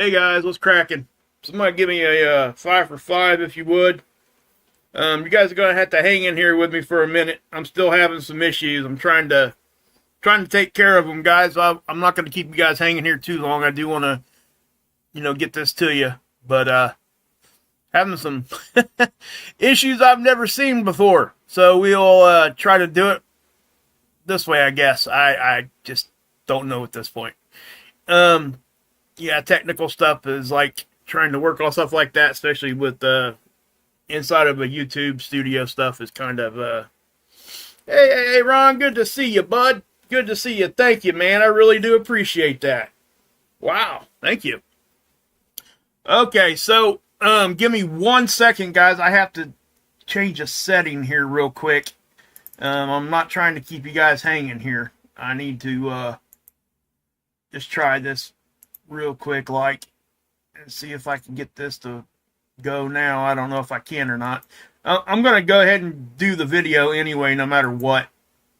Hey guys, what's cracking? Somebody give me a 5 for 5 if you would. You guys are gonna have to hang in here with me for a minute. I'm still having some issues. I'm trying to take care of them, guys. I'm not gonna keep you guys hanging here too long. I do want to, get this to you, but having some issues I've never seen before. So we'll try to do it this way, I guess. I just don't know at this point. Yeah, technical stuff is like trying to work on stuff like that, especially with inside of a YouTube studio stuff is kind of hey Ron, good to see you, bud. Good to see you. Thank you, man. I really do appreciate that. Wow, thank you. Okay, so give me 1 second, guys. I have to change a setting here real quick. I'm not trying to keep you guys hanging here. I need to just try this real quick, and see if I can get this to go now. I don't know if I can or not. I'm going to go ahead and do the video anyway, no matter what.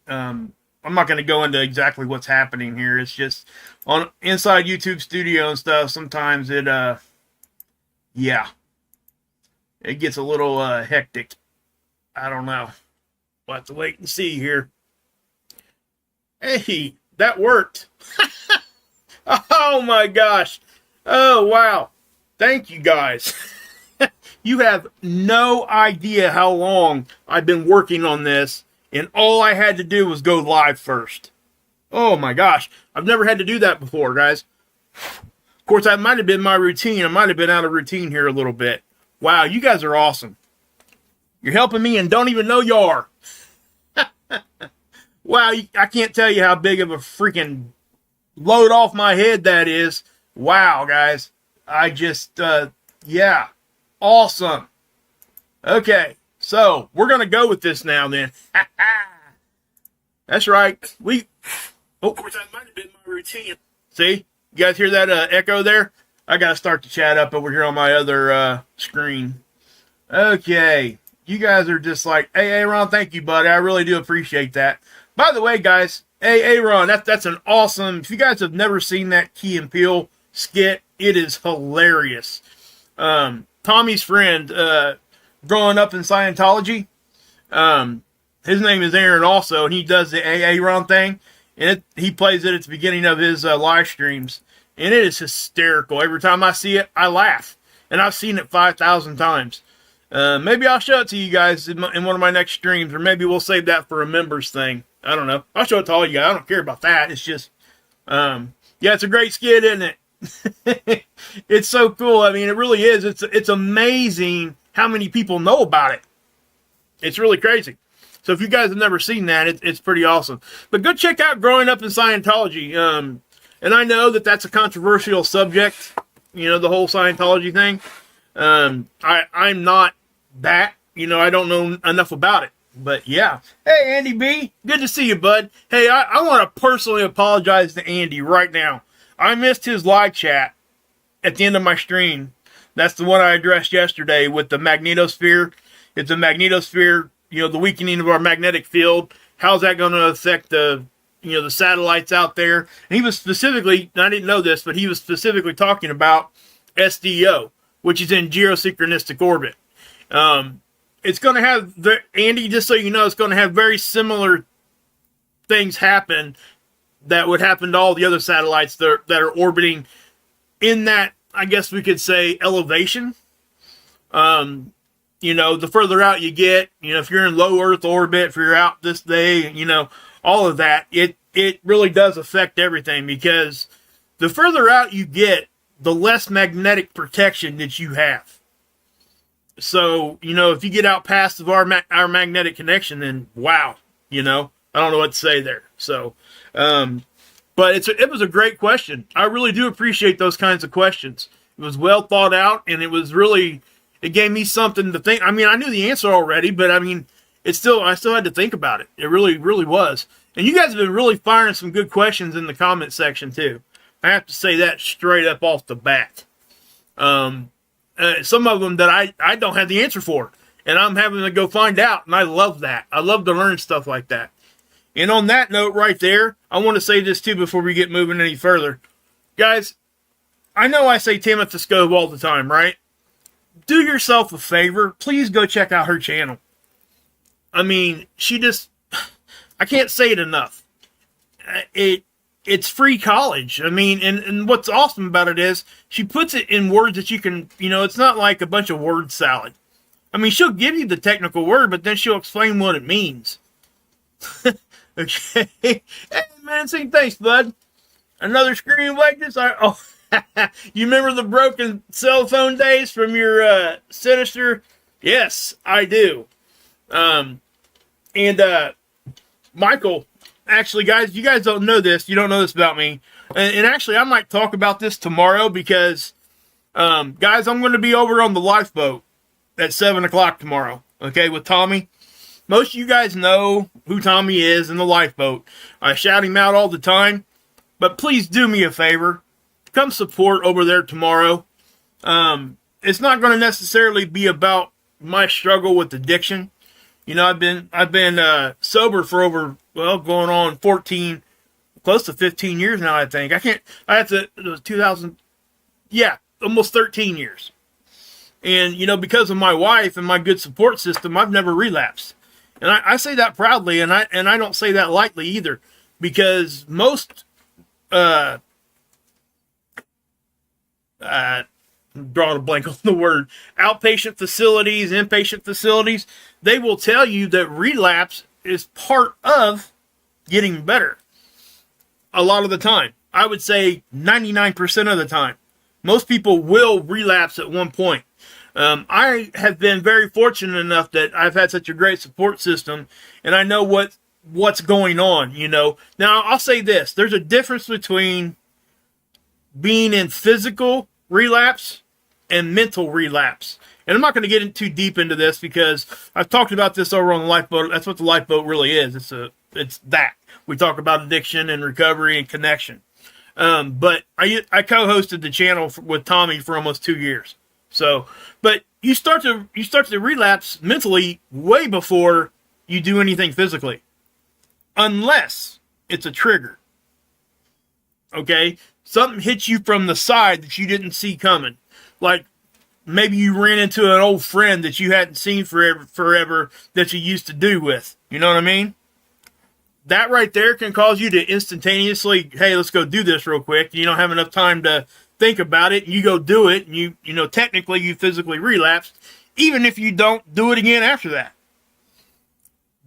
I'm not going to go into exactly what's happening here. It's just on inside YouTube Studio and stuff. Sometimes it, yeah, it gets a little hectic. I don't know. We'll have to wait and see here. Hey, that worked. Oh my gosh. Oh, wow. Thank you, guys. You have no idea how long I've been working on this, and all I had to do was go live first. Oh my gosh. I've never had to do that before, guys. Of course, that might have been my routine. I might have been out of routine here a little bit. Wow, you guys are awesome. You're helping me and don't even know you are. Wow, I can't tell you how big of a freaking load off my head that is. Wow, guys. I just, yeah. Awesome. Okay, so we're going to go with this now then. That's right. Oh, of course, that might have been my routine. See? You guys hear that echo there? I got to start the chat up over here on my other screen. Okay. You guys are just like, hey, Aaron, thank you, buddy. I really do appreciate that. By the way, guys, hey, Aaron, that's an awesome, if you guys have never seen that Key and Peele skit, it is hilarious. Tommy's friend, growing up in Scientology, his name is Aaron also, and he does the Aaron thing, and he plays it at the beginning of his live streams, and it is hysterical. Every time I see it, I laugh, and I've seen it 5,000 times. Maybe I'll show it to you guys in one of my next streams, or maybe we'll save that for a members thing. I don't know. I'll show it to all you guys. I don't care about that. It's just, yeah, it's a great skit, isn't it? It's so cool. I mean, it really is. It's amazing how many people know about it. It's really crazy. So if you guys have never seen that, it's pretty awesome. But go check out Growing Up in Scientology. And I know that that's a controversial subject, the whole Scientology thing. I'm not that, I don't know enough about it. But yeah. Hey, Andy B. Good to see you, bud. Hey, I want to personally apologize to Andy right now. I missed his live chat at the end of my stream. That's the one I addressed yesterday with the magnetosphere. It's a magnetosphere, the weakening of our magnetic field. How's that going to affect the satellites out there? And he was specifically, I didn't know this, but he was specifically talking about SDO, which is in geosynchronistic orbit. It's going to have, Andy, just so you know, it's going to have very similar things happen that would happen to all the other satellites that are orbiting in that, I guess we could say, elevation. The further out you get, if you're in low Earth orbit, if you're out this day, all of that, it really does affect everything, because the further out you get, the less magnetic protection that you have. So, if you get out past of our magnetic connection, then wow, I don't know what to say there. So, but it was a great question. I really do appreciate those kinds of questions. It was well thought out, and it gave me something to think. I mean, I knew the answer already, but I mean, I still had to think about it. It really, really was. And you guys have been really firing some good questions in the comment section too. I have to say that straight up off the bat. Some of them that I don't have the answer for, and I'm having to go find out, and I love that. I love to learn stuff like that. And on that note right there, I want to say this too before we get moving any further. Guys, I know I say Timothy Scove all the time, right? Do yourself a favor. Please go check out her channel. I mean, I can't say it enough. It's free college. I mean, and what's awesome about it is she puts it in words that you can, it's not like a bunch of word salad. I mean, she'll give you the technical word, but then she'll explain what it means. Okay. Hey, man, say thanks, bud. Another screen like this? You remember the broken cell phone days from your Sinister? Yes, I do. Michael, actually, guys, you guys don't know this. You don't know this about me. And actually, I might talk about this tomorrow because, guys, I'm going to be over on the lifeboat at 7 o'clock tomorrow, okay, with Tommy. Most of you guys know who Tommy is in the lifeboat. I shout him out all the time. But please do me a favor. Come support over there tomorrow. It's not going to necessarily be about my struggle with addiction. I've been sober for over, going on 14, close to 15 years now, I think. It was 2000, almost 13 years. And, because of my wife and my good support system, I've never relapsed. And I say that proudly, and I don't say that lightly either, because most, drawing a blank on the word, outpatient facilities, inpatient facilities, they will tell you that relapse is part of getting better. A lot of the time. I would say 99% of the time. Most people will relapse at one point. I have been very fortunate enough that I've had such a great support system, and I know what's going on, Now, I'll say this. There's a difference between being in physical relapse and mental relapse. And I'm not going to get too deep into this because I've talked about this over on the lifeboat. That's what the lifeboat really is. It's that. We talk about addiction and recovery and connection. But I co-hosted the channel with Tommy for almost 2 years. So, but you start to relapse mentally way before you do anything physically. Unless it's a trigger. Okay? Something hits you from the side that you didn't see coming. Like, maybe you ran into an old friend that you hadn't seen forever that you used to do with. You know what I mean? That right there can cause you to instantaneously, hey, let's go do this real quick. You don't have enough time to think about it. You go do it, and you technically you physically relapsed, even if you don't do it again after that.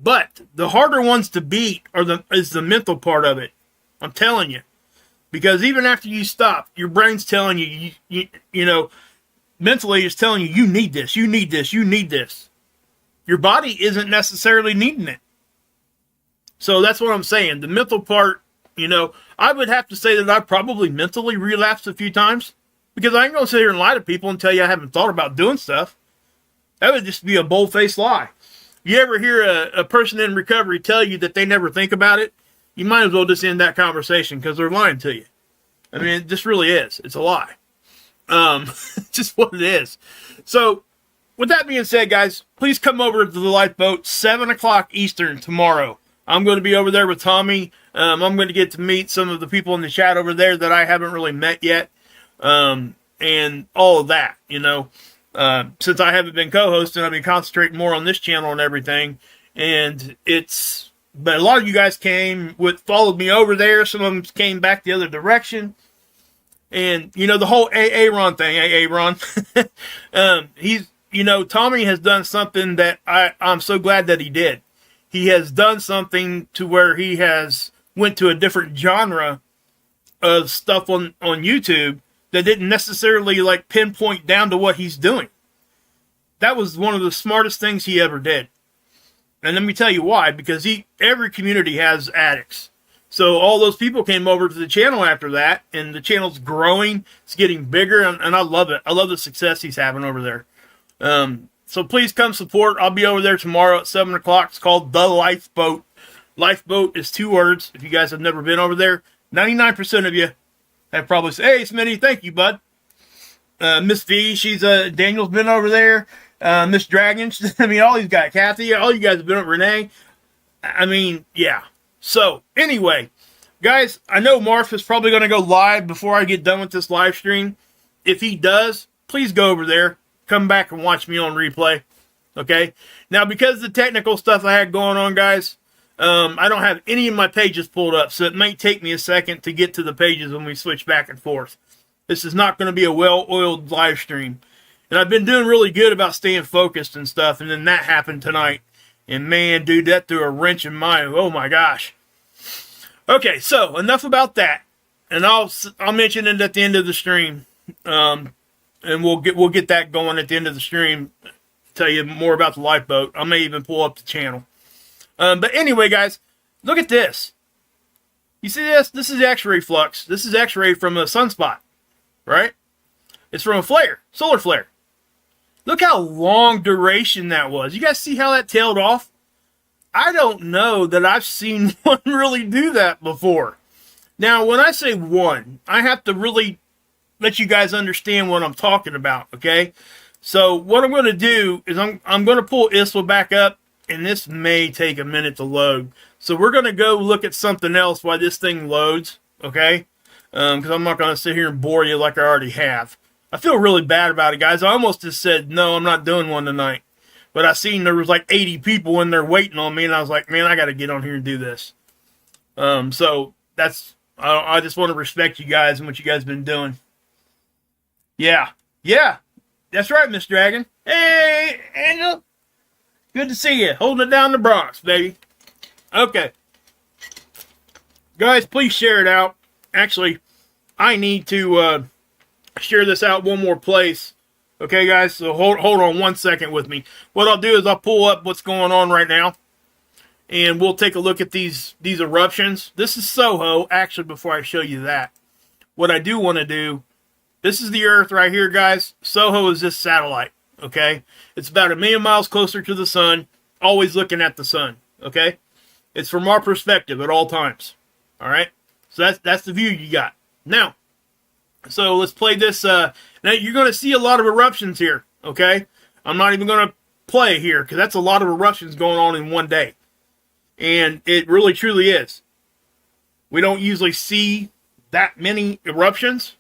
But the harder ones to beat is the mental part of it. I'm telling you. Because even after you stop, your brain's telling you, mentally it's telling you need this, you need this, you need this. Your body isn't necessarily needing it. So that's what I'm saying. The mental part, I would have to say that I probably mentally relapsed a few times. Because I ain't going to sit here and lie to people and tell you I haven't thought about doing stuff. That would just be a bold-faced lie. You ever hear a person in recovery tell you that they never think about it? You might as well just end that conversation because they're lying to you. I mean, it just really is. It's a lie. Just what it is. So, with that being said, guys, please come over to the lifeboat, 7 o'clock Eastern tomorrow. I'm going to be over there with Tommy. I'm going to get to meet some of the people in the chat over there that I haven't really met yet. And all of that, since I haven't been co-hosting, I've been concentrating more on this channel and everything. But a lot of you guys followed me over there. Some of them came back the other direction. And, the whole Aaron thing, Aaron, Tommy has done something that I'm so glad that he did. He has done something to where he has went to a different genre of stuff on YouTube that didn't necessarily pinpoint down to what he's doing. That was one of the smartest things he ever did. And let me tell you why, because every community has addicts. So all those people came over to the channel after that, and the channel's growing, it's getting bigger, and I love it. I love the success he's having over there. So please come support. I'll be over there tomorrow at 7 o'clock. It's called The Lifeboat. Lifeboat is 2 words. If you guys have never been over there, 99% of you have probably said, hey, Smitty, thank you, bud. Miss V, Daniel's been over there. Miss Dragon, all these guys, Kathy, all you guys have been over, Renee. Yeah. So, anyway, guys, I know Marf is probably going to go live before I get done with this live stream. if he does, please go over there. Come back and watch me on replay. Okay? Now, because of the technical stuff I had going on, guys, I don't have any of my pages pulled up, so it may take me a second to get to the pages when we switch back and forth. This is not going to be a well-oiled live stream. And I've been doing really good about staying focused and stuff, and then that happened tonight. And man, dude, that threw a wrench in my, oh my gosh. Okay, so enough about that. And I'll mention it at the end of the stream. And we'll get that going at the end of the stream. Tell you more about the lifeboat. I may even pull up the channel. But anyway, guys, look at this. You see this? This is X-ray flux. This is X-ray from a sunspot, right? It's from a flare, solar flare. Look how long duration that was. You guys see how that tailed off? I don't know that I've seen one really do that before. Now, when I say one, I have to really let you guys understand what I'm talking about, okay? So what I'm going to do is I'm going to pull ISWA back up, and this may take a minute to load. So we're going to go look at something else while this thing loads, okay? Because I'm not going to sit here and bore you like I already have. I feel really bad about it, guys. I almost just said, no, I'm not doing one tonight. But I seen there was like 80 people in there waiting on me, and I was like, man, I got to get on here and do this. So that's, I just want to respect you guys and what you guys been doing. Yeah, that's right, Miss Dragon. Hey, Angel. Good to see you. Holding it down the Bronx, baby. Okay. Guys, please share it out. Actually, I need to share this out one more place. Okay, guys? So hold on 1 second with me. What I'll do is I'll pull up what's going on right now. And we'll take a look at these eruptions. This is Soho. Actually, before I show you that, what I do want to do, this is the Earth right here, guys. Soho is this satellite. Okay? It's about 1 million miles closer to the sun. Always looking at the sun. Okay? It's from our perspective at all times. Alright? So that's the view you got. Now, so let's play this. Now, you're going to see a lot of eruptions here. Okay? I'm not even going to play here because that's a lot of eruptions going on in one day. And it really, truly is. We don't usually see that many eruptions.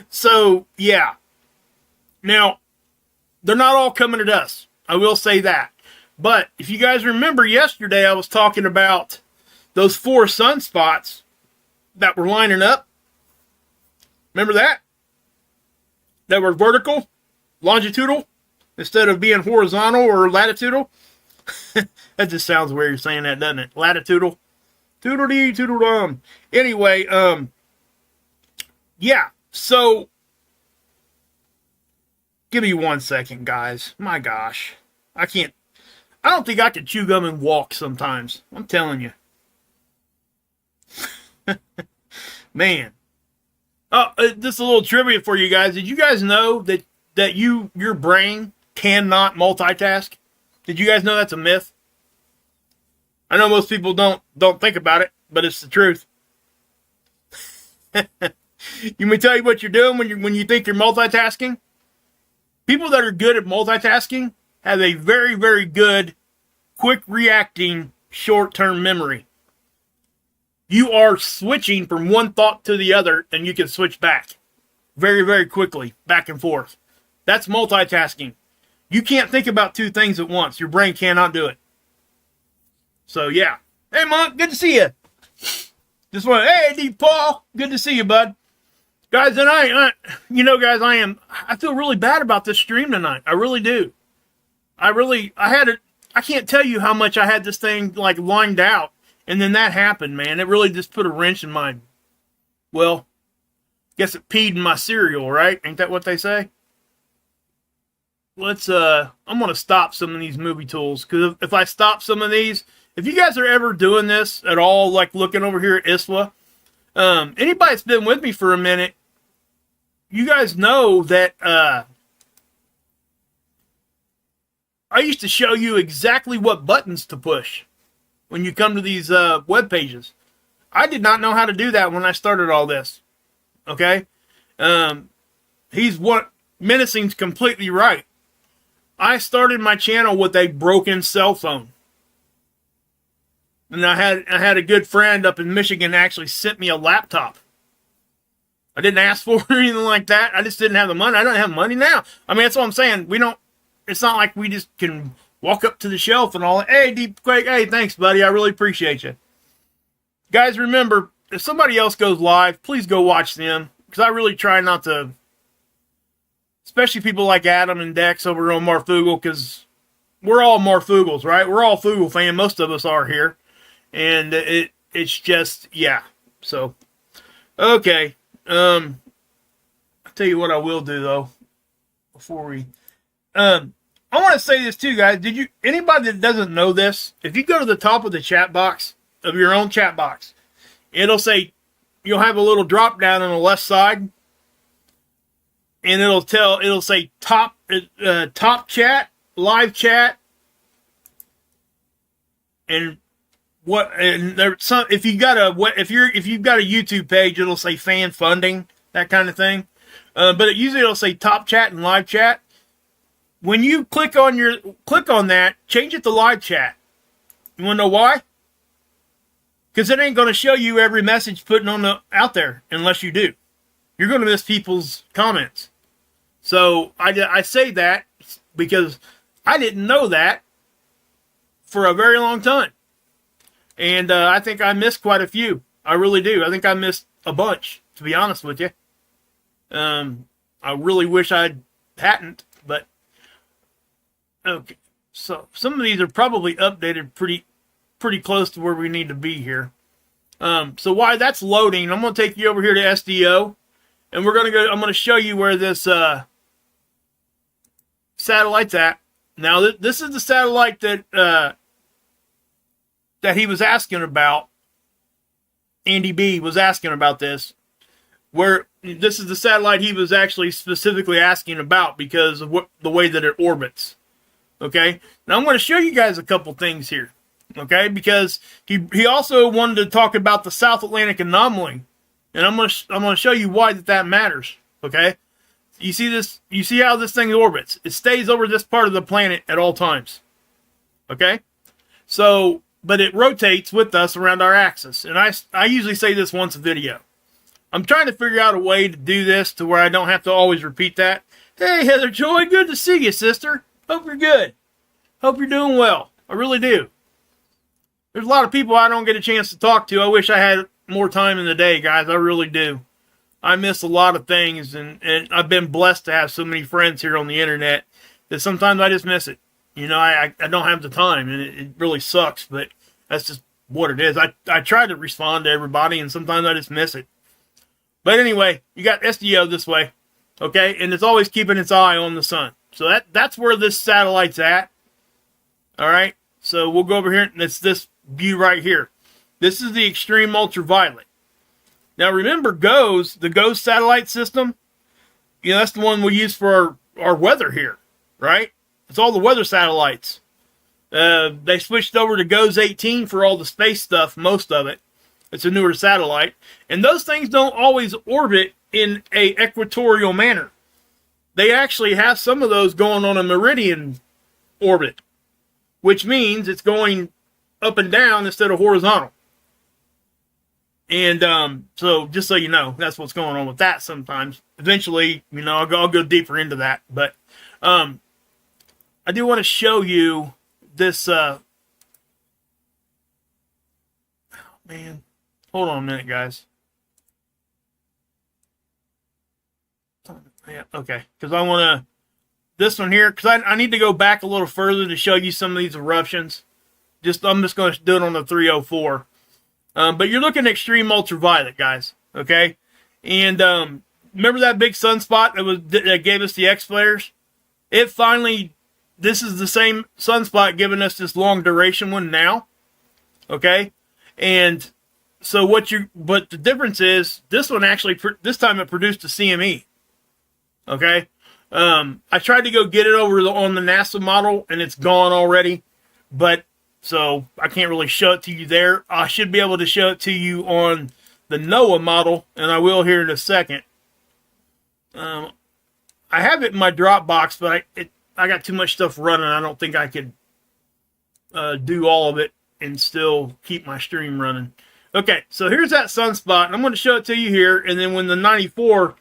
So, yeah. Now, they're not all coming at us. I will say that. But if you guys remember yesterday, I was talking about those 4 sunspots that were lining up. Remember that? That were vertical, longitudinal, instead of being horizontal or latitudinal. That just sounds weird saying that, doesn't it? Latitudinal. Toodle-dee, toodle-dum. Anyway, yeah. So, give me 1 second, guys. My gosh. I don't think I could chew gum and walk sometimes. I'm telling you. Man. Oh, just a little trivia for you guys. Did you guys know that your brain cannot multitask? Did you guys know that's a myth? I know most people don't think about it, but it's the truth. You may tell you what you're doing when you think you're multitasking. People that are good at multitasking have a very, very good, quick reacting, short-term memory. You are switching from one thought to the other, and you can switch back very, very quickly, back and forth. That's multitasking. You can't think about 2 things at once. Your brain cannot do it. So, yeah. Hey, Monk, good to see you. Hey, D. Paul, good to see you, bud. Guys, and I feel really bad about this stream tonight. I really do. I can't tell you how much I had this thing, like, lined out. And then that happened, man. It really just put a wrench in my, well, guess it peed in my cereal, right? Ain't that what they say? I'm going to stop some of these movie tools. Because if I stop some of these, if you guys are ever doing this at all, like looking over here at ISWA, anybody that's been with me for a minute, you guys know that I used to show you exactly what buttons to push when you come to these web pages. I did not know how to do that when I started all this. Okay? Menacing's completely right. I started my channel with a broken cell phone. And I had a good friend up in Michigan actually sent me a laptop. I didn't ask for it or anything like that. I just didn't have the money. I don't have money now. I mean, that's what I'm saying. It's not like we just can walk up to the shelf and all, hey, Deep Quake, hey, thanks, buddy. I really appreciate you. Guys, remember, if somebody else goes live, please go watch them. Because I really try not to, especially people like Adam and Dex over on Marfugal, because we're all Marfugals, right? We're all Fugal fan. Most of us are here. And it's just, yeah. So, okay. I'll tell you what I will do, though, before we... I want to say this, too, guys. Anybody that doesn't know this, if you go to the top of the chat box, of your own chat box, it'll say, you'll have a little drop down on the left side, and it'll say top chat, live chat, and if you've got a YouTube page, it'll say fan funding, that kind of thing. But usually it'll say top chat and live chat. When you click on that, change it to live chat. You want to know why? Because it ain't going to show you every message putting out there unless you do. You're going to miss people's comments. So I say that because I didn't know that for a very long time. And I think I missed quite a few. I really do. I think I missed a bunch, to be honest with you. I really wish I hadn't, but okay. So some of these are probably updated pretty close to where we need to be here. So while that's loading, I'm going to take you over here to SDO, and I'm going to show you where this satellite's at. Now, this is the satellite that he was asking about. Andy B was asking about this. Where this is the satellite he was actually specifically asking about because of the way that it orbits. Okay? Now, I'm going to show you guys a couple things here. Okay? Because he also wanted to talk about the South Atlantic anomaly. And I'm going to show you why that matters. Okay? You see this? You see how this thing orbits? It stays over this part of the planet at all times. Okay? So, but it rotates with us around our axis. And I usually say this once a video. I'm trying to figure out a way to do this to where I don't have to always repeat that. Hey, Heather Joy, good to see you, sister. Hope you're good. Hope you're doing well. I really do. There's a lot of people I don't get a chance to talk to. I wish I had more time in the day, guys. I really do. I miss a lot of things, and I've been blessed to have so many friends here on the internet that sometimes I just miss it. You know, I don't have the time, and it really sucks, but that's just what it is. I try to respond to everybody, and sometimes I just miss it. But anyway, you got SDO this way, okay? And it's always keeping its eye on the sun. So that's where this satellite's at, all right? So we'll go over here, and it's this view right here. This is the extreme ultraviolet. Now remember the GOES satellite system? You know, that's the one we use for our weather here, right? It's all the weather satellites. They switched over to GOES 18 for all the space stuff, most of it. It's a newer satellite. And those things don't always orbit in a equatorial manner. They actually have some of those going on a meridian orbit, which means it's going up and down instead of horizontal. And so just so you know, that's what's going on with that sometimes. Eventually, you know, I'll go deeper into that. But I do want to show you this. Oh, man. Hold on a minute, guys. Yeah, okay. Because I want to... This one here, because I need to go back a little further to show you some of these eruptions. I'm just going to do it on the 304. But you're looking at extreme ultraviolet, guys. Okay? And remember that big sunspot that gave us the X flares? It finally... This is the same sunspot giving us this long duration one now. Okay? And... So but the difference is this one actually, this time it produced a CME. Okay. I tried to go get it on the NASA model and it's gone already, but so I can't really show it to you there. I should be able to show it to you on the NOAA model, and I will here in a second. I have it in my Dropbox, but I got too much stuff running. I don't think I could do all of it and still keep my stream running. Okay, so here's that sunspot, and I'm going to show it to you here, and then when the 94,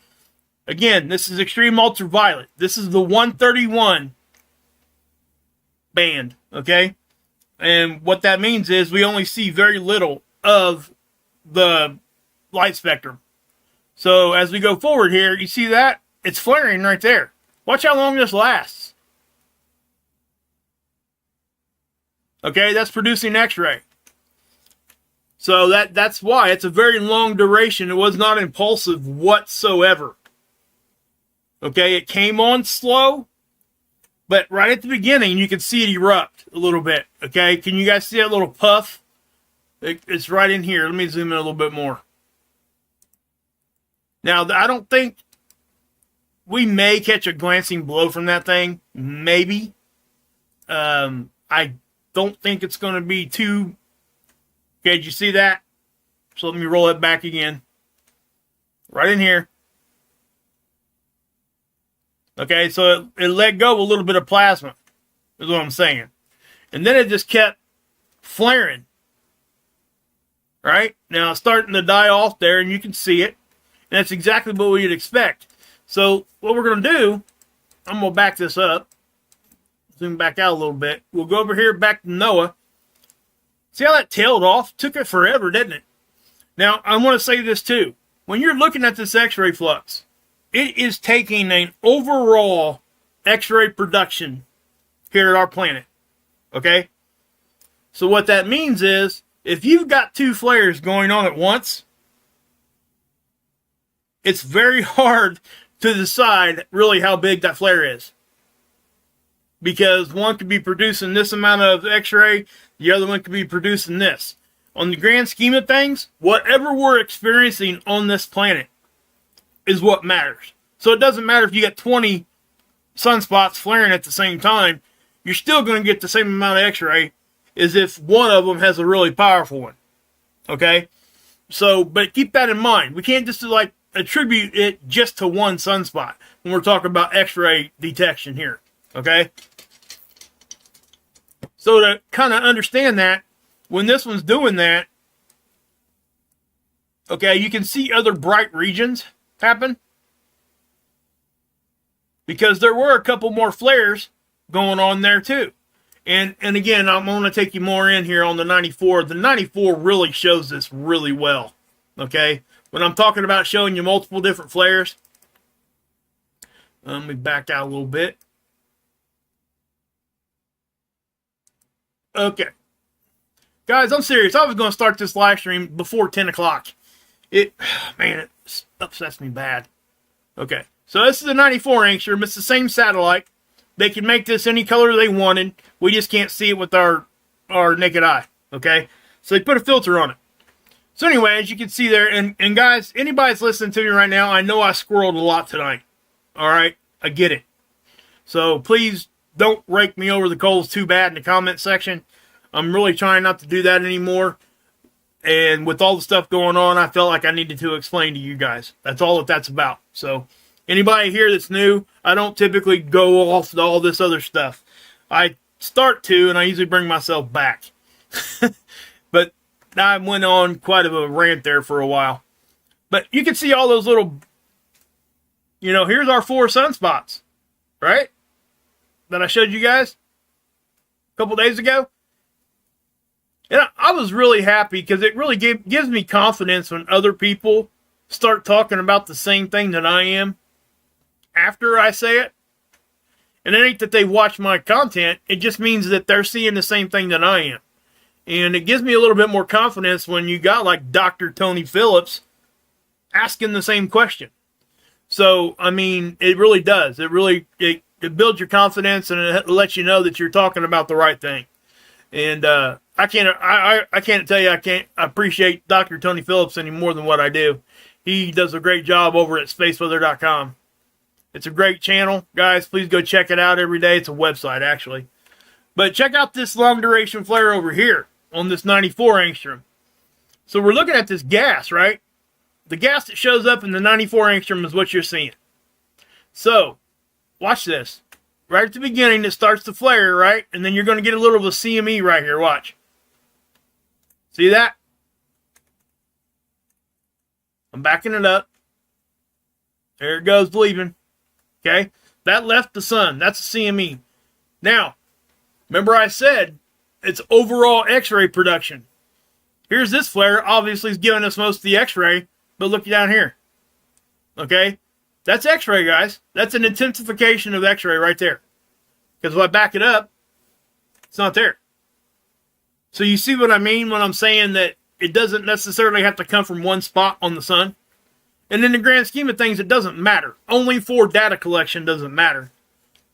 again, this is extreme ultraviolet. This is the 131 band, okay? And what that means is we only see very little of the light spectrum. So as we go forward here, you see that? It's flaring right there. Watch how long this lasts. Okay, that's producing X-ray. So that's why. It's a very long duration. It was not impulsive whatsoever. Okay, it came on slow, but right at the beginning, you can see it erupt a little bit. Okay, can you guys see that little puff? It's right in here. Let me zoom in a little bit more. Now, I don't think we may catch a glancing blow from that thing. Maybe. I don't think it's going to be too... Okay, did you see that? So let me roll it back again. Right in here. Okay, so it let go a little bit of plasma, is what I'm saying. And then it just kept flaring. Right? Now it's starting to die off there, and you can see it. And that's exactly what we'd expect. So what we're going to do, I'm going to back this up. Zoom back out a little bit. We'll go over here back to NOAA. See how that tailed off? Took it forever, didn't it? Now, I want to say this too. When you're looking at this X-ray flux, it is taking an overall X-ray production here at our planet. Okay? So what that means is, if you've got two flares going on at once, it's very hard to decide really how big that flare is. Because one could be producing this amount of X-ray, the other one could be producing this. On the grand scheme of things, whatever we're experiencing on this planet is what matters. So it doesn't matter if you got 20 sunspots flaring at the same time, you're still going to get the same amount of X-ray as if one of them has a really powerful one. Okay? So, but keep that in mind. We can't just like attribute it just to one sunspot when we're talking about X-ray detection here. Okay? So to kind of understand that, when this one's doing that, okay, you can see other bright regions happen. Because there were a couple more flares going on there too. And again, I'm going to take you more in here on the 94. The 94 really shows this really well. Okay? When I'm talking about showing you multiple different flares, let me back out a little bit. Okay. Guys, I'm serious. I was going to start this live stream before 10 o'clock. Man, it upsets me bad. Okay. So this is a 94 angstrom. It's the same satellite. They can make this any color they wanted. We just can't see it with our naked eye. Okay? So they put a filter on it. So anyway, as you can see there, and guys, anybody that's listening to me right now, I know I squirreled a lot tonight. Alright? I get it. So please don't rake me over the coals too bad in the comment section. I'm really trying not to do that anymore. And with all the stuff going on, I felt like I needed to explain to you guys. That's all that's about. So anybody here that's new, I don't typically go off to all this other stuff. I start to, and I usually bring myself back. But I went on quite of a rant there for a while. But you can see all those little, here's our 4 sunspots, right? That I showed you guys a couple days ago. And I was really happy because it really gives me confidence when other people start talking about the same thing that I am after I say it. And it ain't that they watch my content. It just means that they're seeing the same thing that I am. And it gives me a little bit more confidence when you got like Dr. Tony Phillips asking the same question. So, I mean, it really does. It builds your confidence, and it lets you know that you're talking about the right thing. And I can't tell you I appreciate Dr. Tony Phillips any more than what I do. He does a great job over at spaceweather.com. It's a great channel. Guys, please go check it out every day. It's a website, actually. But check out this long duration flare over here on this 94 angstrom. So we're looking at this gas, right? The gas that shows up in the 94 angstrom is what you're seeing. So, watch this. Right at the beginning, it starts to flare, right? And then you're going to get a little of a CME right here. Watch. See that? I'm backing it up. There it goes, leaving. Okay? That left the sun. That's a CME. Now, remember I said it's overall X-ray production. Here's this flare. Obviously, it's giving us most of the X-ray, but look down here. Okay? That's X-ray, guys. That's an intensification of X-ray right there. Because if I back it up, it's not there. So you see what I mean when I'm saying that it doesn't necessarily have to come from one spot on the sun? And in the grand scheme of things, it doesn't matter. Only for data collection doesn't matter.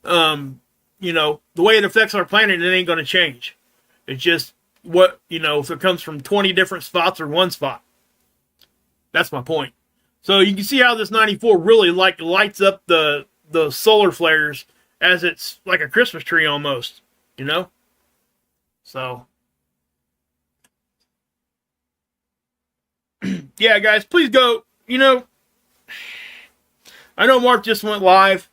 You know, the way it affects our planet, it ain't going to change. It's just what, you know, if it comes from 20 different spots or one spot. That's my point. So you can see how this 94 really like lights up the solar flares as it's like a Christmas tree almost, you know? So, yeah, guys, please go. You know, I know Mark just went live.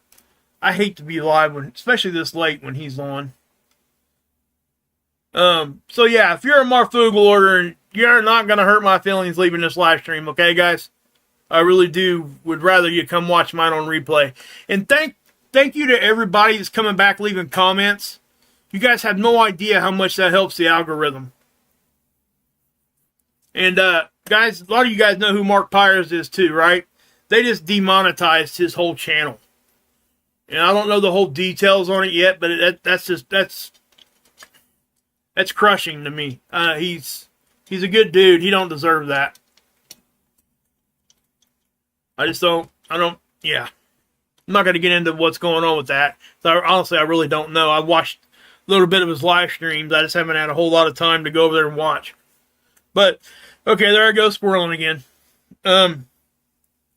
I hate to be live, especially this late when he's on. So yeah, if you're a Marfugel order, you're not going to hurt my feelings leaving this live stream, okay, guys? I really would rather you come watch mine on replay. And thank you to everybody that's coming back leaving comments. You guys have no idea how much that helps the algorithm. And guys, a lot of you guys know who Mark Pyers is too, right? They just demonetized his whole channel. And I don't know the whole details on it yet, but that's crushing to me. He's a good dude. He don't deserve that. Yeah. I'm not going to get into what's going on with that. So honestly, I really don't know. I watched a little bit of his live streams. I just haven't had a whole lot of time to go over there and watch. But, okay, there I go, squirreling again.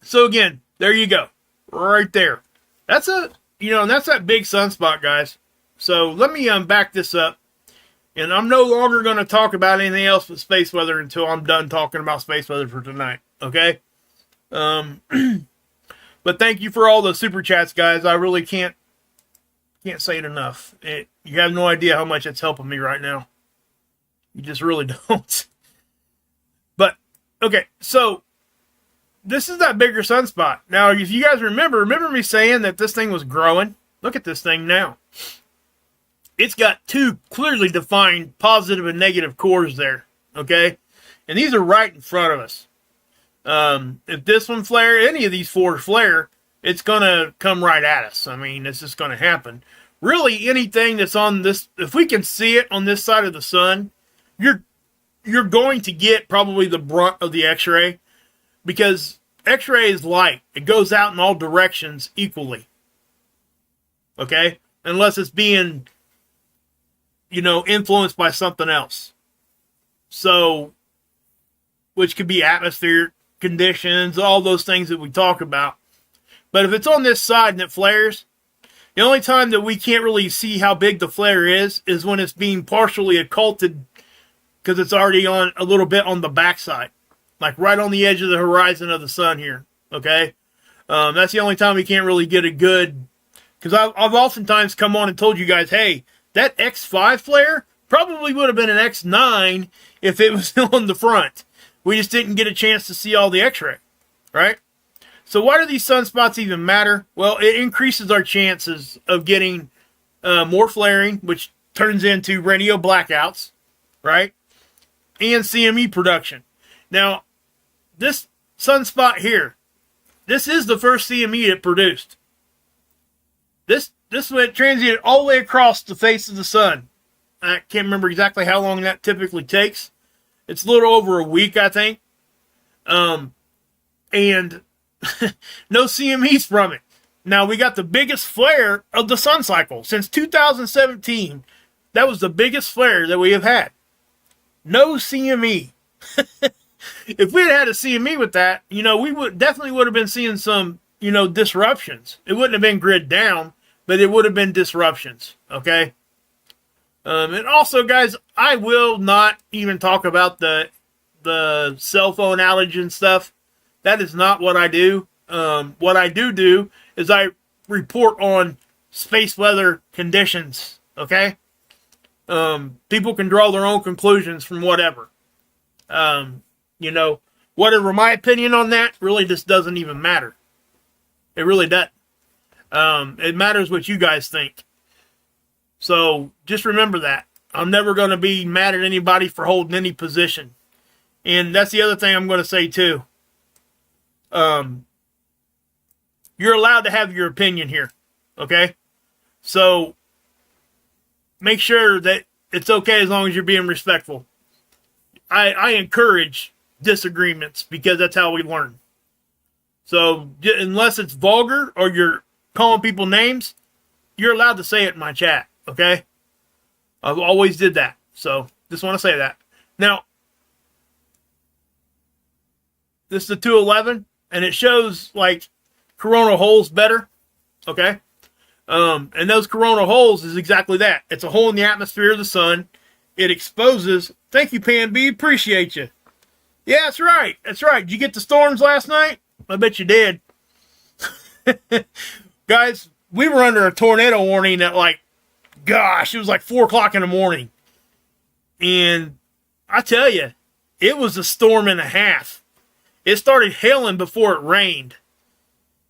So again, there you go. Right there. That's that's that big sunspot, guys. So let me back this up. And I'm no longer going to talk about anything else but space weather until I'm done talking about space weather for tonight. Okay? But thank you for all the super chats, guys. I really can't say it enough. You have no idea how much it's helping me right now. You just really don't. But, okay, so this is that bigger sunspot. Now, if you guys remember me saying that this thing was growing? Look at this thing now. It's got two clearly defined positive and negative cores there, okay? And these are right in front of us. If this one flare, any of these four flare, it's going to come right at us. I mean, it's just going to happen. Really, anything that's on this, if we can see it on this side of the sun, you're going to get probably the brunt of the X-ray, because X-ray is light. It goes out in all directions equally. Okay? Unless it's being, influenced by something else. So, which could be atmospheric conditions, all those things that we talk about. But if it's on this side and it flares, the only time that we can't really see how big the flare is when it's being partially occulted, because it's already on a little bit on the backside, like right on the edge of the horizon of the sun here. Okay, that's the only time we can't really get a good. Because I've oftentimes come on and told you guys, hey, that X5 flare probably would have been an X9 if it was on the front. We just didn't get a chance to see all the X-ray, right? So why do these sunspots even matter? Well, it increases our chances of getting more flaring, which turns into radio blackouts, right? And CME production. Now, this sunspot here, this is the first CME it produced. This went transited all the way across the face of the sun. I can't remember exactly how long that typically takes. It's a little over a week, I think. And no CMEs from it. Now, we got the biggest flare of the sun cycle. Since 2017, that was the biggest flare that we have had. No CME. If we had a CME with that, we would have been seeing some, disruptions. It wouldn't have been grid down, but it would have been disruptions. Okay? And also, guys, I will not even talk about the cell phone outage and stuff. That is not what I do. What I do is I report on space weather conditions. Okay? People can draw their own conclusions from whatever. whatever my opinion on that really just doesn't even matter. It really doesn't. It matters what you guys think. So just remember that. I'm never going to be mad at anybody for holding any position. And that's the other thing I'm going to say too. You're allowed to have your opinion here. Okay? So make sure that it's okay as long as you're being respectful. I encourage disagreements because that's how we learn. So unless it's vulgar or you're calling people names, you're allowed to say it in my chat. Okay? I've always did that. So just want to say that. Now, this is the 211, and it shows like coronal holes better. Okay? And those coronal holes is exactly that. It's a hole in the atmosphere of the sun. It exposes. Thank you, Pan B. Appreciate you. Yeah, that's right. That's right. Did you get the storms last night? I bet you did. Guys, we were under a tornado warning at like, gosh, it was like 4 o'clock in the morning. And I tell you, it was a storm and a half. It started hailing before it rained.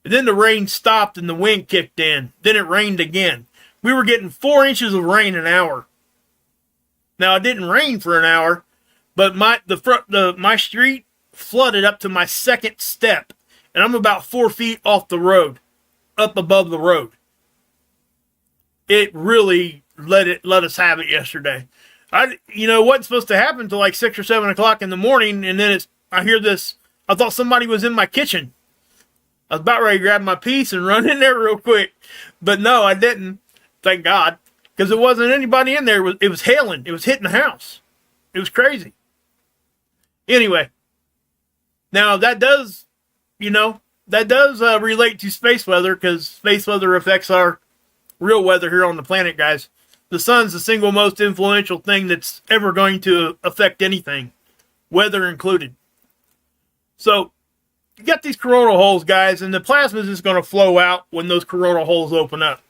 And then the rain stopped and the wind kicked in. Then it rained again. We were getting 4 inches of rain an hour. Now, it didn't rain for an hour, but my street flooded up to my second step. And I'm about 4 feet off the road, up above the road. It really let us have it yesterday. It wasn't supposed to happen until like 6 or 7 o'clock in the morning, and then I hear this. I thought somebody was in my kitchen. I was about ready to grab my piece and run in there real quick. But no, I didn't. Thank God. Because there wasn't anybody in there. It was hailing. It was hitting the house. It was crazy. Anyway. Now, that does relate to space weather, because space weather affects our real weather here on the planet, guys. The sun's the single most influential thing that's ever going to affect anything, weather included. So, you got these coronal holes, guys, and the plasma is just going to flow out when those coronal holes open up.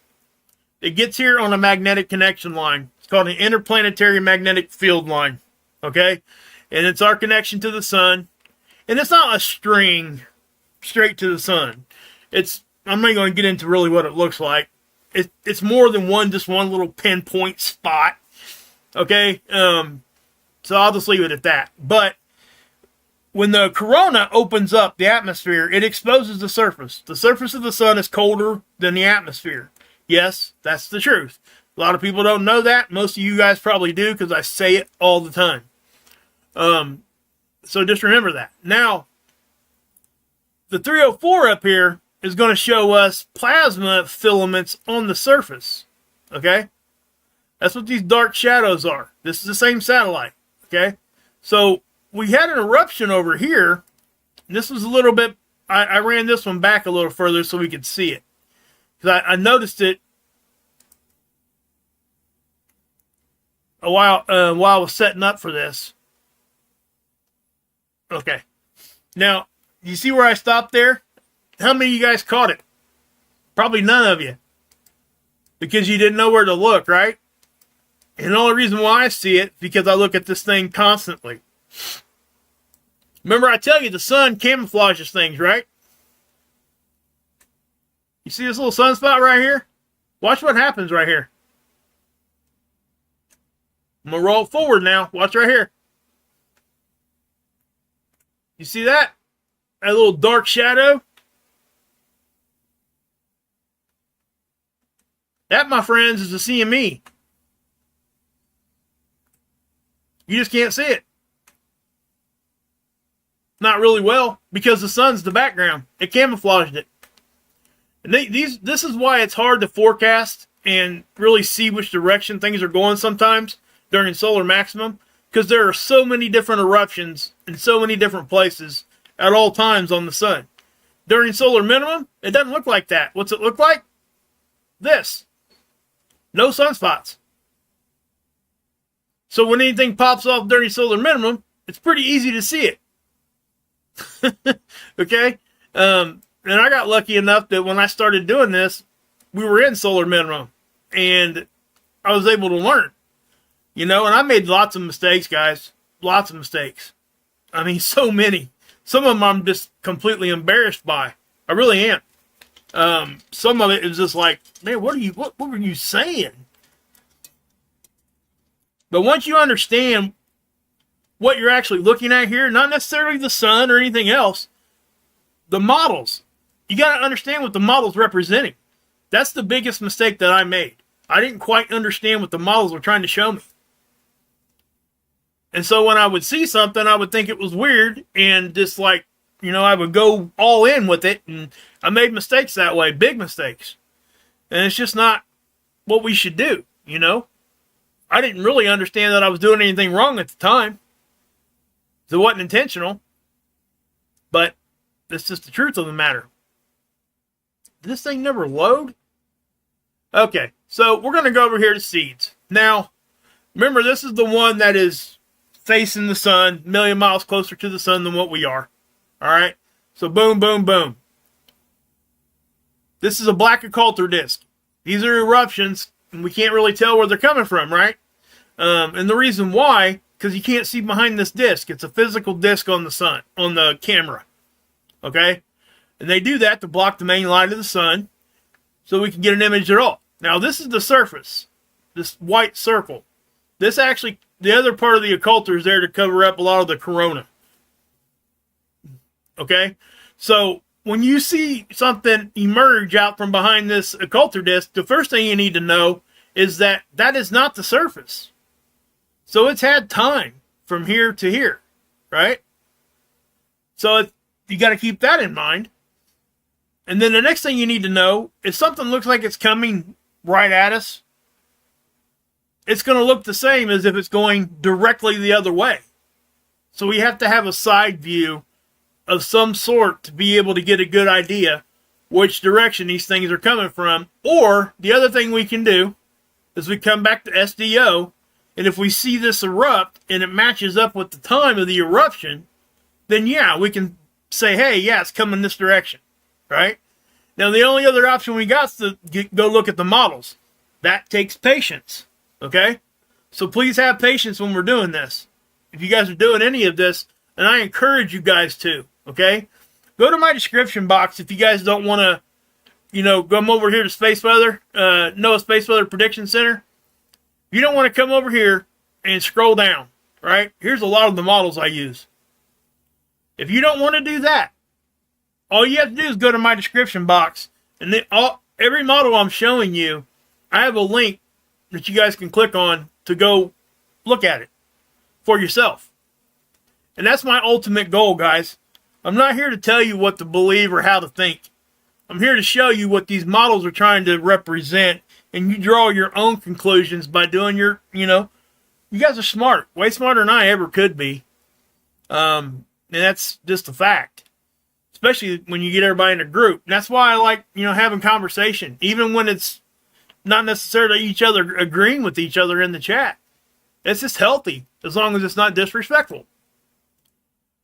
It gets here on a magnetic connection line. It's called an interplanetary magnetic field line. Okay? And it's our connection to the sun. And it's not a string straight to the sun. I'm not going to get into really what it looks like. It's more than just one little pinpoint spot. Okay? So I'll just leave it at that. But when the corona opens up the atmosphere, it exposes the surface. The surface of the sun is colder than the atmosphere. Yes, that's the truth. A lot of people don't know that. Most of you guys probably do, because I say it all the time. So just remember that. Now, the 304 up here is going to show us plasma filaments on the surface. Okay? That's what these dark shadows are. This is the same satellite. Okay? So, we had an eruption over here. This was a little bit, I ran this one back a little further so we could see it. Because I noticed it while I was setting up for this. Okay. Now, you see where I stopped there? How many of you guys caught it? Probably none of you. Because you didn't know where to look, right? And the only reason why I see it is because I look at this thing constantly. Remember, I tell you, the sun camouflages things, right? You see this little sunspot right here? Watch what happens right here. I'm going to roll it forward now. Watch right here. You see that? That little dark shadow? That, my friends, is the CME. You just can't see it. Not really well, because the sun's the background. It camouflaged it. And this is why it's hard to forecast and really see which direction things are going sometimes during solar maximum, because there are so many different eruptions in so many different places at all times on the sun. During solar minimum, it doesn't look like that. What's it look like? This. No sunspots. So when anything pops off during solar minimum, it's pretty easy to see it. Okay? And I got lucky enough that when I started doing this, we were in solar minimum. And I was able to learn. And I made lots of mistakes, guys. Lots of mistakes. I mean, so many. Some of them I'm just completely embarrassed by. I really am. Some of it is just like, man, what were you saying? But once you understand what you're actually looking at here, not necessarily the sun or anything else, the models. You got to understand what the model's representing. That's the biggest mistake that I made. I didn't quite understand what the models were trying to show me. And so when I would see something, I would think it was weird, and just like, I would go all in with it, and I made mistakes that way, big mistakes. And it's just not what we should do, I didn't really understand that I was doing anything wrong at the time. So it wasn't intentional. But that's just the truth of the matter. Did this thing never load? Okay, so we're going to go over here to seeds. Now, remember, this is the one that is facing the sun, a million miles closer to the sun than what we are. All right? So boom, boom, boom. This is a black occulter disk. These are eruptions, and we can't really tell where they're coming from, right? And the reason why, because you can't see behind this disk. It's a physical disk on the sun, on the camera. Okay? And they do that to block the main light of the sun so we can get an image at all. Now, this is the surface, this white circle. This actually, the other part of the occulter is there to cover up a lot of the corona. Okay? So, when you see something emerge out from behind this occulter disk, the first thing you need to know is that that is not the surface. So, it's had time from here to here, right? So, you got to keep that in mind. And then the next thing you need to know is something looks like it's coming right at us. It's going to look the same as if it's going directly the other way. So we have to have a side view of some sort to be able to get a good idea which direction these things are coming from. Or the other thing we can do is we come back to SDO, and if we see this erupt and it matches up with the time of the eruption, then yeah, we can say, hey, yeah, it's coming this direction, right? Now, the only other option we got is to go look at the models. That takes patience, okay? So please have patience when we're doing this. If you guys are doing any of this, and I encourage you guys to, okay? Go to my description box if you guys don't want to, come over here to Space Weather, NOAA Space Weather Prediction Center. You don't want to come over here and scroll down, right? Here's a lot of the models I use. If you don't want to do that, all you have to do is go to my description box, and then every model I'm showing you, I have a link that you guys can click on to go look at it for yourself. And that's my ultimate goal, guys. I'm not here to tell you what to believe or how to think. I'm here to show you what these models are trying to represent, and you draw your own conclusions by doing your, you guys are smart, way smarter than I ever could be. And that's just a fact. Especially when you get everybody in a group. And that's why I like, having conversation. Even when it's not necessarily each other agreeing with each other in the chat. It's just healthy. As long as it's not disrespectful.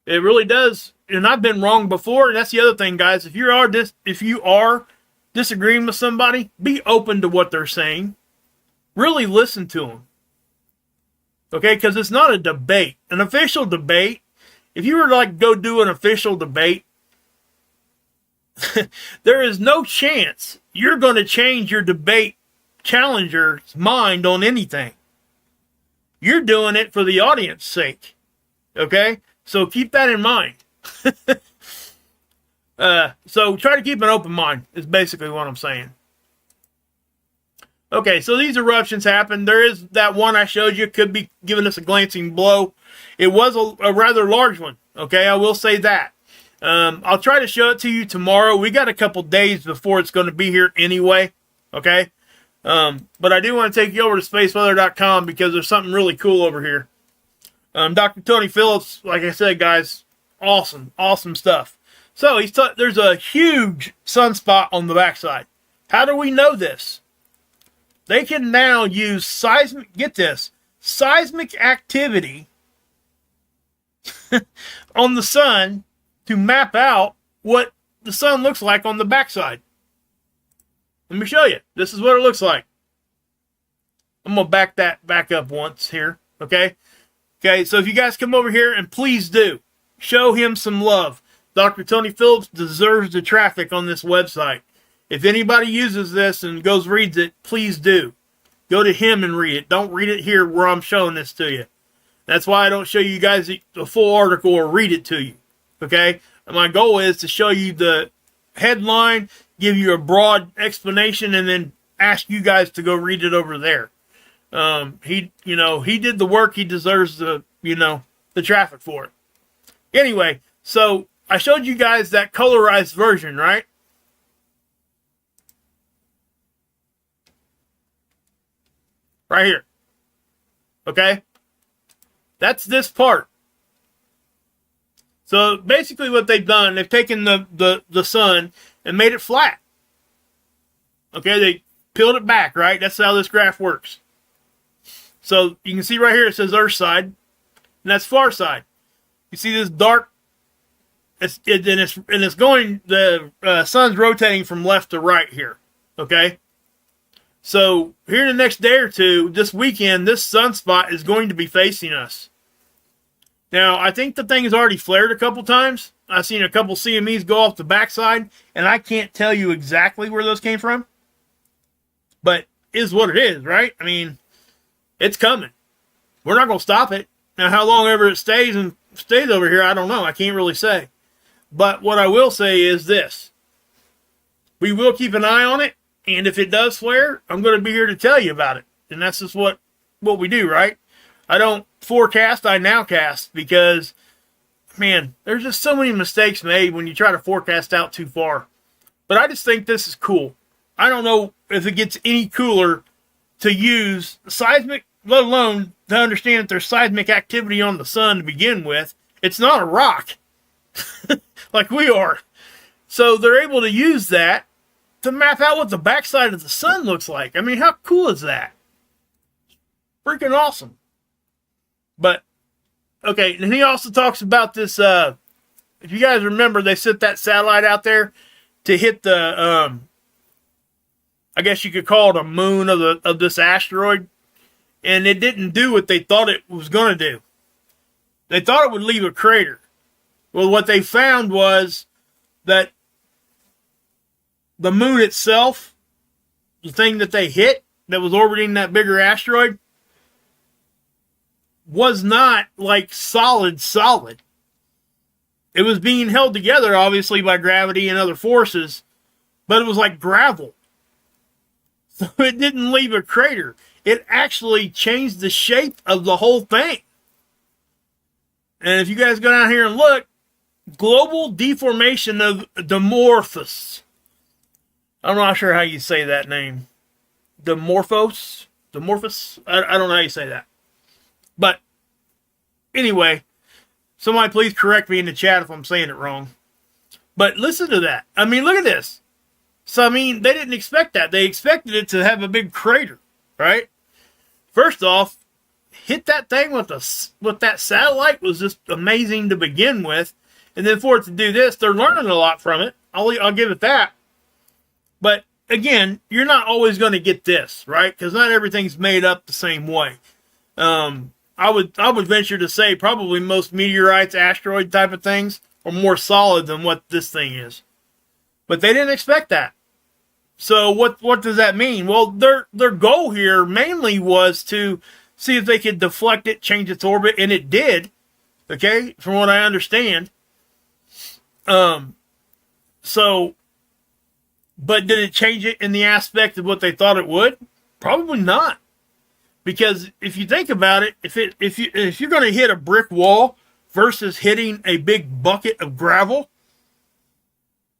It really does. And I've been wrong before. And that's the other thing, guys. If you are disagreeing with somebody, be open to what they're saying. Really listen to them. Okay? Because it's not a debate. An official debate. If you were to go do an official debate, there is no chance you're going to change your debate challenger's mind on anything. You're doing it for the audience's sake. Okay? So keep that in mind. So try to keep an open mind is basically what I'm saying. Okay, so these eruptions happen. There is that one I showed you, could be giving us a glancing blow. It was a rather large one. Okay, I will say that. I'll try to show it to you tomorrow. We got a couple days before it's going to be here anyway. Okay? But I do want to take you over to spaceweather.com because there's something really cool over here. Dr. Tony Phillips, like I said, guys, awesome stuff. So there's a huge sunspot on the backside. How do we know this? They can now use seismic activity on the sun to map out what the sun looks like on the backside. Let me show you. This is what it looks like. I'm going to back up once here. Okay? Okay, so if you guys come over here, and please do, show him some love. Dr. Tony Phillips deserves the traffic on this website. If anybody uses this and goes reads it, please do. Go to him and read it. Don't read it here where I'm showing this to you. That's why I don't show you guys the full article or read it to you. Okay? And my goal is to show you the headline, give you a broad explanation, and then ask you guys to go read it over there. He did the work. He deserves the traffic for it. Anyway, so I showed you guys that colorized version, right? Right here. Okay? That's this part. So basically what they've done, they've taken the sun and made it flat. Okay, they peeled it back, right? That's how this graph works. So you can see right here it says Earth side, and that's far side. You see this dark, it's going, the sun's rotating from left to right here. Okay? So here in the next day or two, this weekend, this sunspot is going to be facing us. Now, I think the thing has already flared a couple times. I've seen a couple CMEs go off the backside, and I can't tell you exactly where those came from. But is what it is, right? I mean, it's coming. We're not going to stop it. Now, how long ever it stays over here, I don't know. I can't really say. But what I will say is this. We will keep an eye on it. And if it does flare, I'm going to be here to tell you about it. And that's just what we do, right? I don't forecast, I nowcast, because, man, there's just so many mistakes made when you try to forecast out too far. But I just think this is cool. I don't know if it gets any cooler to use seismic, let alone to understand that there's seismic activity on the sun to begin with. It's not a rock like we are. So they're able to use that to map out what the backside of the sun looks like. I mean, how cool is that? Freaking awesome. But, okay, and he also talks about this, if you guys remember, they sent that satellite out there to hit the, I guess you could call it a moon of this asteroid, and it didn't do what they thought it was going to do. They thought it would leave a crater. Well, what they found was that the moon itself, the thing that they hit that was orbiting that bigger asteroid, was not like solid. It was being held together, obviously, by gravity and other forces, but it was like gravel. So it didn't leave a crater. It actually changed the shape of the whole thing. And if you guys go down here and look, global deformation of Dimorphos. I'm not sure how you say that name. Dimorphos? I don't know how you say that. But, anyway, somebody please correct me in the chat if I'm saying it wrong. But listen to that. I mean, look at this. So, I mean, they didn't expect that. They expected it to have a big crater, right? First off, hit that thing with that satellite was just amazing to begin with. And then for it to do this, they're learning a lot from it. I'll give it that. But, again, you're not always going to get this, right? Because not everything's made up the same way. I would venture to say probably most meteorites, asteroid type of things are more solid than what this thing is. But they didn't expect that. So what does that mean? Well, their goal here mainly was to see if they could deflect it, change its orbit, and it did. Okay, from what I understand. So, but did it change it in the aspect of what they thought it would? Probably not. Because if you think about it, if you're going to hit a brick wall versus hitting a big bucket of gravel,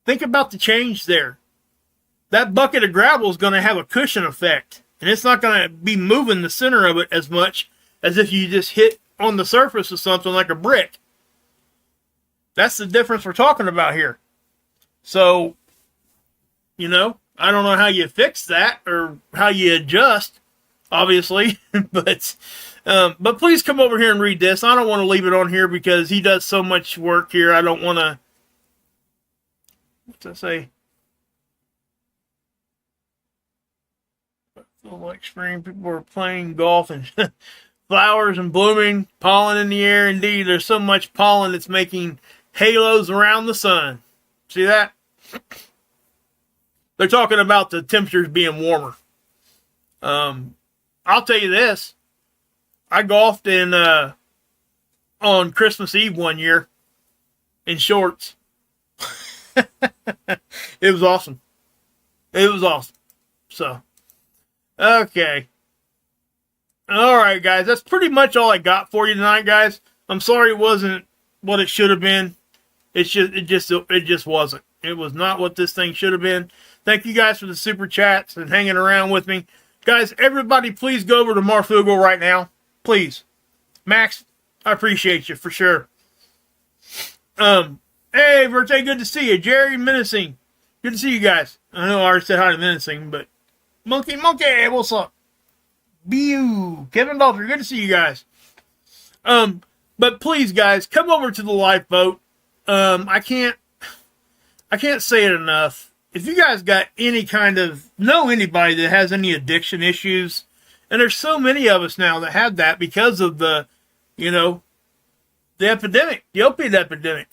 think about the change there. That bucket of gravel is going to have a cushion effect, and it's not going to be moving the center of it as much as if you just hit on the surface of something like a brick. That's the difference we're talking about here. So, I don't know how you fix that or how you adjust, obviously, but please come over here and read this. I don't want to leave it on here because he does so much work here. I don't want to, what's that say? I feel like spring people are playing golf and flowers and blooming, pollen in the air. Indeed, there's so much pollen it's making halos around the sun. See that? They're talking about the temperatures being warmer. I'll tell you this. I golfed on Christmas Eve one year in shorts. It was awesome. It was awesome. So, okay. All right, guys. That's pretty much all I got for you tonight, guys. I'm sorry it wasn't what it should have been. It just wasn't. It was not what this thing should have been. Thank you guys for the super chats and hanging around with me. Guys, everybody, please go over to Marfugel right now. Please. Max, I appreciate you for sure. Hey, Verte, good to see you. Jerry, Menacing. Good to see you guys. I know I already said hi to Menacing, but Monkey, what's up? Bu, Kevin Dalter, good to see you guys. But please, guys, come over to the lifeboat. I can't say it enough. If you guys got any know anybody that has any addiction issues, and there's so many of us now that have that because of the epidemic, the opiate epidemic.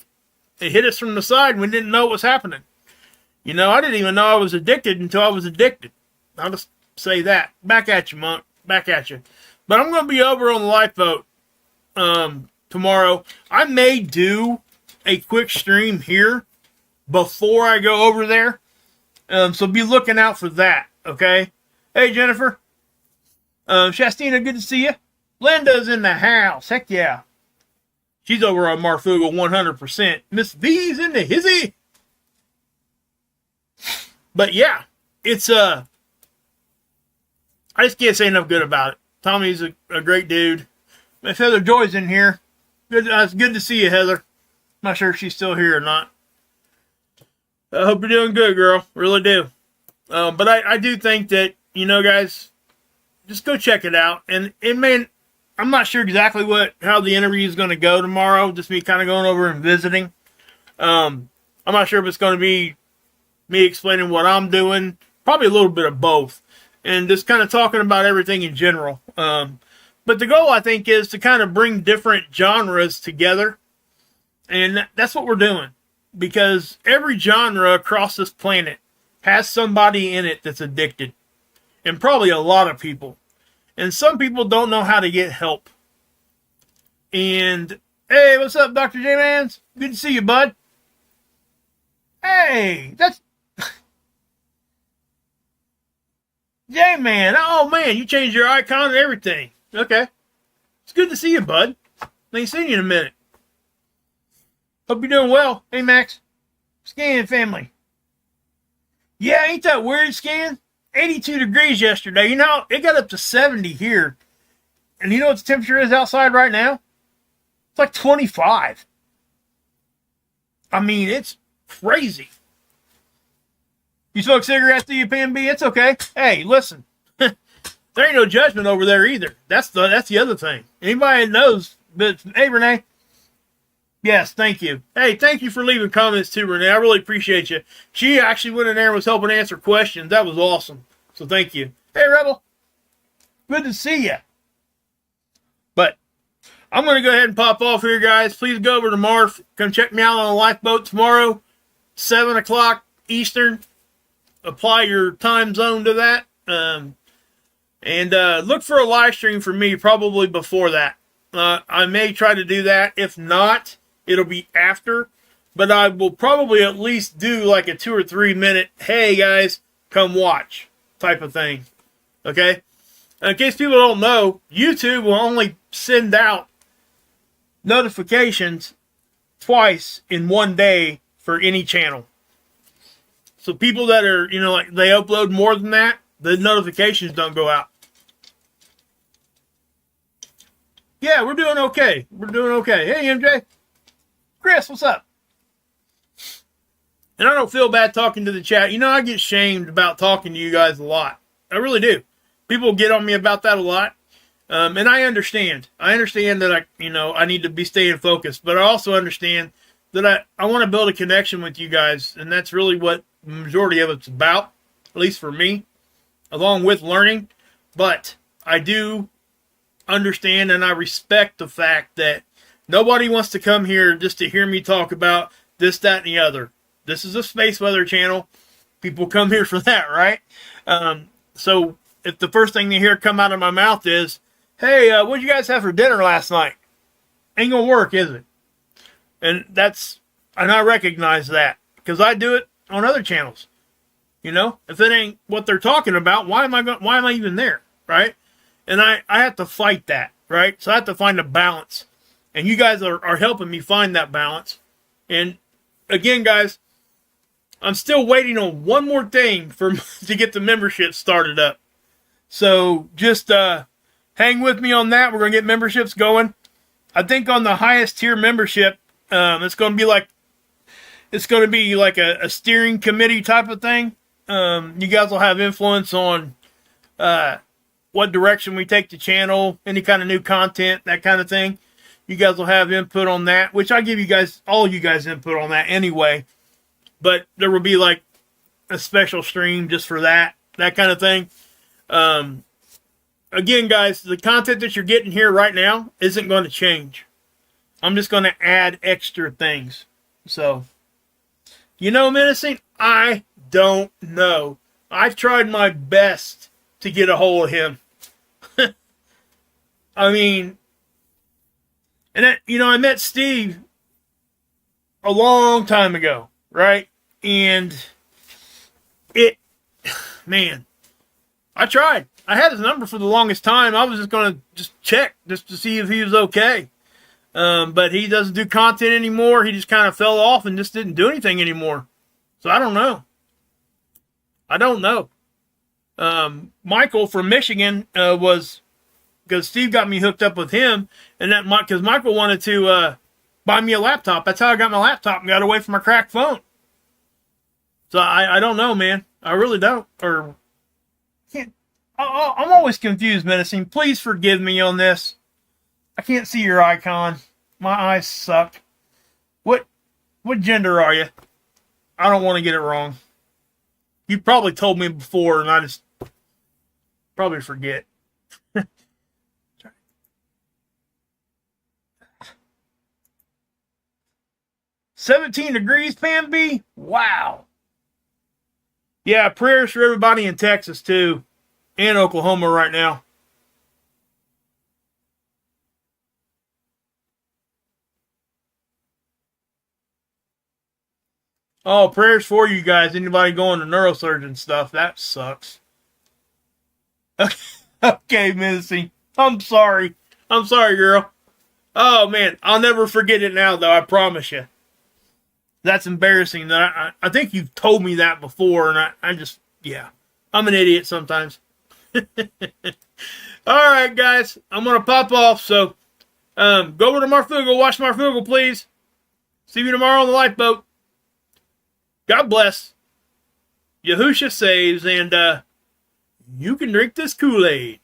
It hit us from the side and we didn't know what was happening. I didn't even know I was addicted until I was addicted. I'll just say that. Back at you, Monk. Back at you. But I'm going to be over on the lifeboat tomorrow. I may do a quick stream here before I go over there. So be looking out for that, okay? Hey, Jennifer. Shastina, good to see you. Linda's in the house. Heck yeah. She's over on Marfugel 100%. Miss V's in the hizzy. But yeah, it's I just can't say enough good about it. Tommy's a great dude. Miss Heather Joy's in here. It's good to see you, Heather. Not sure if she's still here or not. I hope you're doing good, girl. Really do. But I do think that, guys, just go check it out. And I'm not sure exactly how the interview is going to go tomorrow. Just me kind of going over and visiting. I'm not sure if it's going to be me explaining what I'm doing. Probably a little bit of both. And just kind of talking about everything in general. But the goal, I think, is to kind of bring different genres together. And that's what we're doing. Because every genre across this planet has somebody in it that's addicted. And probably a lot of people. And some people don't know how to get help. And, hey, what's up, Dr. J-Mans? Good to see you, bud. Hey, that's... J-Man, oh, man, you changed your icon and everything. Okay. It's good to see you, bud. I ain't seen you in a minute. Hope you're doing well. Hey, Max. Scan family. Yeah, ain't that weird, Scan? 82 degrees yesterday. It got up to 70 here. And you know what the temperature is outside right now? It's like 25. I mean, it's crazy. You smoke cigarettes, do you, Pan B? It's okay. Hey, listen. There ain't no judgment over there either. That's the other thing. Anybody that knows, but hey, Renee. Yes, thank you. Hey, thank you for leaving comments too, Renee. I really appreciate you. She actually went in there and was helping answer questions. That was awesome. So thank you. Hey, Rebel. Good to see you. But I'm going to go ahead and pop off here, guys. Please go over to Marf. Come check me out on the lifeboat tomorrow, 7 o'clock Eastern. Apply your time zone to that. And look for a live stream for me probably before that. I may try to do that. If not, it'll be after. But I will probably at least do like a 2 or 3 minute, hey guys, come watch type of thing. Okay? In case people don't know, YouTube will only send out notifications twice in one day for any channel. So people that are, like they upload more than that, the notifications don't go out. Yeah, we're doing okay. We're doing okay. Hey, MJ. Chris, what's up? And I don't feel bad talking to the chat. I get shamed about talking to you guys a lot. I really do. People get on me about that a lot. And I understand. I understand that I need to be staying focused. But I also understand that I want to build a connection with you guys. And that's really what the majority of it's about. At least for me. Along with learning. But I do understand and I respect the fact that nobody wants to come here just to hear me talk about this, that, and the other. This is a space weather channel. People come here for that, right? So if the first thing they hear come out of my mouth is, hey, what did you guys have for dinner last night? Ain't gonna work, is it? And I recognize that because I do it on other channels. You know, if it ain't what they're talking about, why am I even there, right? And I have to fight that, right? So I have to find a balance. And you guys are helping me find that balance. And again, guys, I'm still waiting on one more thing to get the membership started up. So just hang with me on that. We're going to get memberships going. I think on the highest tier membership, it's going to be like a steering committee type of thing. You guys will have influence on what direction we take the channel, any kind of new content, that kind of thing. You guys will have input on that, which I give you guys, all you guys, input on that anyway. But there will be like a special stream just for that kind of thing. Again, guys, the content that you're getting here right now isn't going to change. I'm just going to add extra things. So, you know, menacing, I don't know. I've tried my best to get a hold of him. I mean, and that, you know, I met Steve a long time ago, right? And man, I tried. I had his number for the longest time. I was just going to check just to see if he was okay. But he doesn't do content anymore. He just kind of fell off and just didn't do anything anymore. So I don't know. Michael from Michigan was, because Steve got me hooked up with him, and that because Michael wanted to buy me a laptop. That's how I got my laptop and got away from my cracked phone. So I don't know, man. I really don't. Or can't. I'm always confused, Menacing. Please forgive me on this. I can't see your icon. My eyes suck. What gender are you? I don't want to get it wrong. You probably told me before, and I just probably forget. 17 degrees, Pam B? Wow. Yeah, prayers for everybody in Texas, too. And Oklahoma right now. Oh, prayers for you guys. Anybody going to neurosurgeon stuff? That sucks. Okay, Missy. I'm sorry. I'm sorry, girl. Oh, man. I'll never forget it now, though. I promise you. That's embarrassing. That I think you've told me that before, and I just, yeah. I'm an idiot sometimes. All right, guys. I'm going to pop off, so go over to Marfugal. Watch Marfugal, please. See you tomorrow on the lifeboat. God bless. Yahusha saves, and you can drink this Kool-Aid.